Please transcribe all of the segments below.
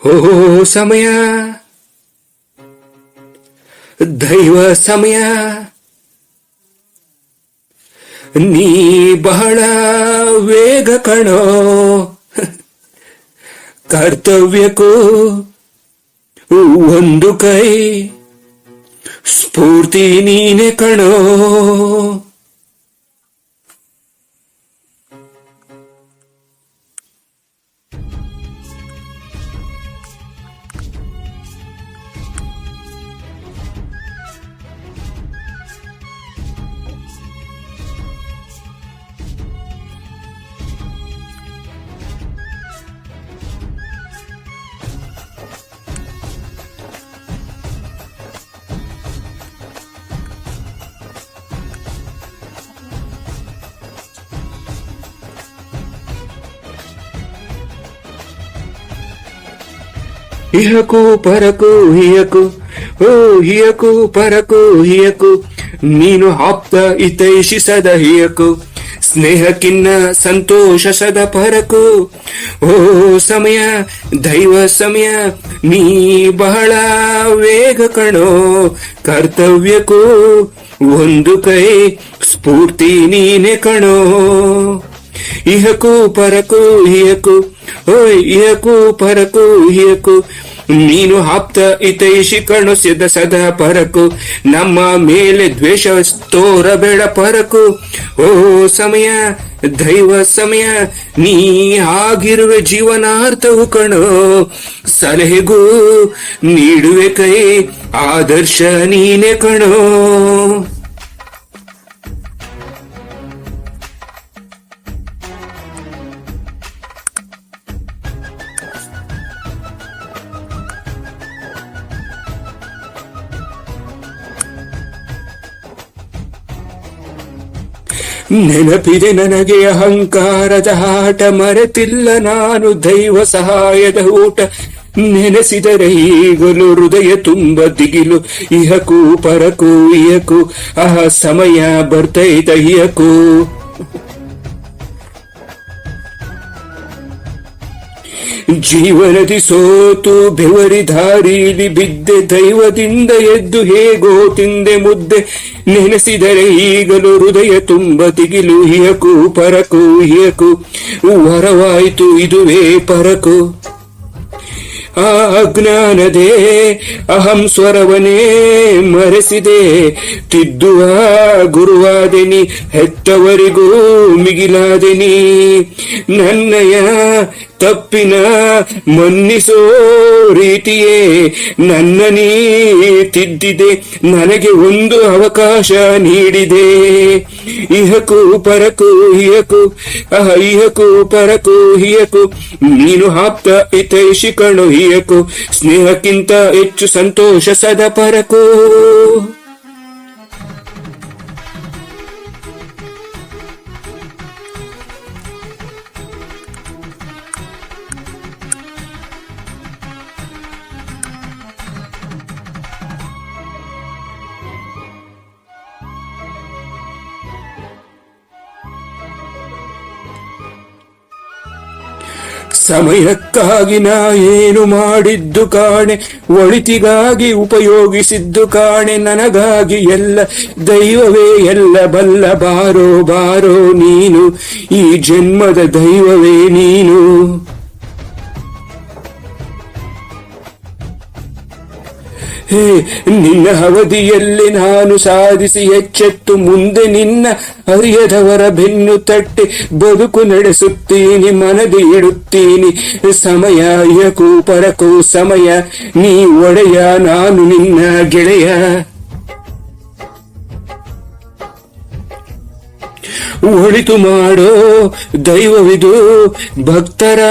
ಓ ಸಮಯ, ದೈವ ಸಮಯ, ನೀ ಬಹಳ ವೇಗ ಕಣೋ, ಕರ್ತವ್ಯಕ್ಕೂ ಒಂದು ಕೈ ಸ್ಫೂರ್ತಿ ನೀನೆ ಕಣೋ. ಇಹಕು ಪರಕು ಹಿಯಕು, ಓ ಹಿಯಕು ಪರಕು ಹಿಯಕು, ನೀನು ಆಪ್ತ ಹಿತೈಷಿಸದ ಹಿಯಕು, ಸ್ನೇಹಕ್ಕಿನ್ನ ಸಂತೋಷ ಸದ ಪರಕು. ಓ ಸಮಯ, ದೈವ ಸಮಯ, ನೀ ಬಹಳ ವೇಗ ಕಣೋ, ಕರ್ತವ್ಯಕ್ಕೂ ಒಂದು ಕೈ ಸ್ಫೂರ್ತಿ ನೀನೆ ಕಣೋ. ಇಹಕು ಪರಕು ಹಿಯಕು, ಓಯ್ ಇಹಕು ಪರಕು ಹಿಯಕು, ನೀನು ಆಪ್ತ ಹಿತೈಷಿ ಕಣು ಸದಾ ಪರಕು, ನಮ್ಮ ಮೇಲೆ ದ್ವೇಷ ತೋರಬೇಡ ಪರಕು. ಓ ಸಮಯ, ದೈವ ಸಮಯ, ನೀ ಆಗಿರುವೆ ಜೀವನಾರ್ಥವು ಕಣೋ, ಸಲಹೆಗೂ ನೀಡುವೆ ಕೈ ಆದರ್ಶ ನೀನೆ ಕಣೋ. ನೆನಪಿದೆ ನನಗೆ ಅಹಂಕಾರದ ಆಟ, ಮರೆತಿಲ್ಲ ನಾನು ದೈವ ಸಹಾಯದ ಊಟ, ನೆನೆಸಿದರೆ ಈಗಲೂ ಹೃದಯ ತುಂಬ ದಿಗಿಲು. ಇಹಕು ಪರಕು ಇಹಕು, ಸಮಯ ಬರ್ತೈತ ಇಹಕು. ಜೀವನದಿ ಸೋತು ಬೆವರಿ ದಾರಿಲಿ ಬಿದ್ದೆ, ದೈವದಿಂದ ಎದ್ದು ಹೇಗೋ ತಿಂದೆ ಮುದ್ದೆ, ನೆನೆಸಿದರೆ ಈಗಲೂ ಹೃದಯ ತುಂಬ ತಿಗಿಲು. ಹಿಯಕು ಪರಕು ಹಿಯಕು, ವರವಾಯಿತು ಇದುವೇ ಪರಕು. ಆ ಅಜ್ಞಾನದೇ ಅಹಂ ಸ್ವರವನೇ ಮರೆಸಿದೆ, ತಿದ್ದುವ ಗುರುವಾದೆನಿ, ಹೆತ್ತವರಿಗೂ ಮಿಗಿಲಾದೆನಿ. ನನ್ನಯ ತಪ್ಪಿನ ಮನ್ನಿಸೋ ರೀತಿಯೇ ನನ್ನ ನೀ ತಿದ್ದಿದೆ, ನನಗೆ ಒಂದು ಅವಕಾಶ ನೀಡಿದೆ. ಇಹಕು ಪರಕು ಹಿಯಕು, ಇಹಕು ಪರಕು ಹಿಯಕು, ನೀನು ಆಪ್ತ ಹಿತೈಷಿ ಕಣು ಹಿಯಕು, ಸ್ನೇಹಕ್ಕಿಂತ ಹೆಚ್ಚು ಸಂತೋಷ ಸದ ಪರಕು. ಸಮಯಕ್ಕಾಗಿ ನಾ ಏನು ಮಾಡಿದ್ದು ಕಾಣೆ, ಒಳಿತಿಗಾಗಿ ಉಪಯೋಗಿಸಿದ್ದು ಕಾಣೆ, ನನಗಾಗಿ ಎಲ್ಲ ದೈವವೇ ಎಲ್ಲ ಬಲ್ಲ, ಬಾರೋ ಬಾರೋ ನೀನು, ಈ ಜನ್ಮದ ದೈವವೇ ನೀನು. ಹೇ ನಿನ್ನ ಅವಧಿಯಲ್ಲಿ ನಾನು ಸಾಧಿಸಿ ಎಚ್ಚೆತ್ತು, ಮುಂದೆ ನಿನ್ನ ಅರಿಯದವರ ಬೆನ್ನು ತಟ್ಟಿ ಬದುಕು ನಡೆಸುತ್ತೀನಿ, ಮನದಿ ಇಡುತ್ತೀನಿ. ಸಮಯ ಇಹಕು ಪರಕು ಸಮಯ, ನೀ ಒಡೆಯ ನಾನು ನಿನ್ನ ಗೆಳೆಯ. ಒಳಿತು ಮಾಡೋ ದೈವವಿದು, ಭಕ್ತರ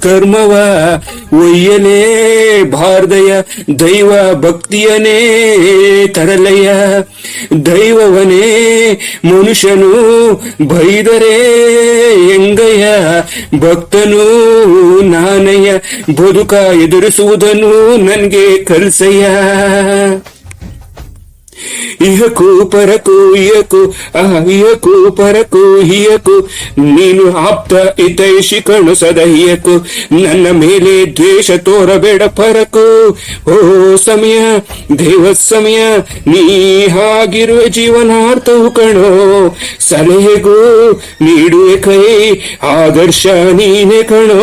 ಕರ್ಮವ ಒಯ್ಯಲೇ ಬಾರ್ದಯ, ದೈವ ಭಕ್ತಿಯನೇ ತರಲಯ್ಯ. ದೈವವನೇ ಮನುಷ್ಯನು ಬೈದರೆ ಎಂಗಯ್ಯ, ಭಕ್ತನು ನಾನಯ್ಯ, ಬದುಕ ಎದುರಿಸುವುದನ್ನು ನನ್ಗೆ ಕಲ್ಸಯ್ಯ. ಇಹಕು ಪರಕು ಇಯಕು ಇಹಕು ಪರಕು ಹಿಯಕು ನೀನು ಆಪ್ತ ಹಿತೈಷಿ ಕಣು ಸದಹಿಯಕು ನನ್ನ ಮೇಲೆ ದ್ವೇಷ ತೋರಬೇಡ ಪರಕು ಓ ಸಮಯ ದೇವ ಸಮಯ ನೀ ಹಾಗಿರುವ ಜೀವನಾರ್ಥವು ಕಣೋ ಸಲಹೆಗೂ ನೀಡುವೆ ಕೈ ಆದರ್ಶ ನೀನೆ ಕಣೋ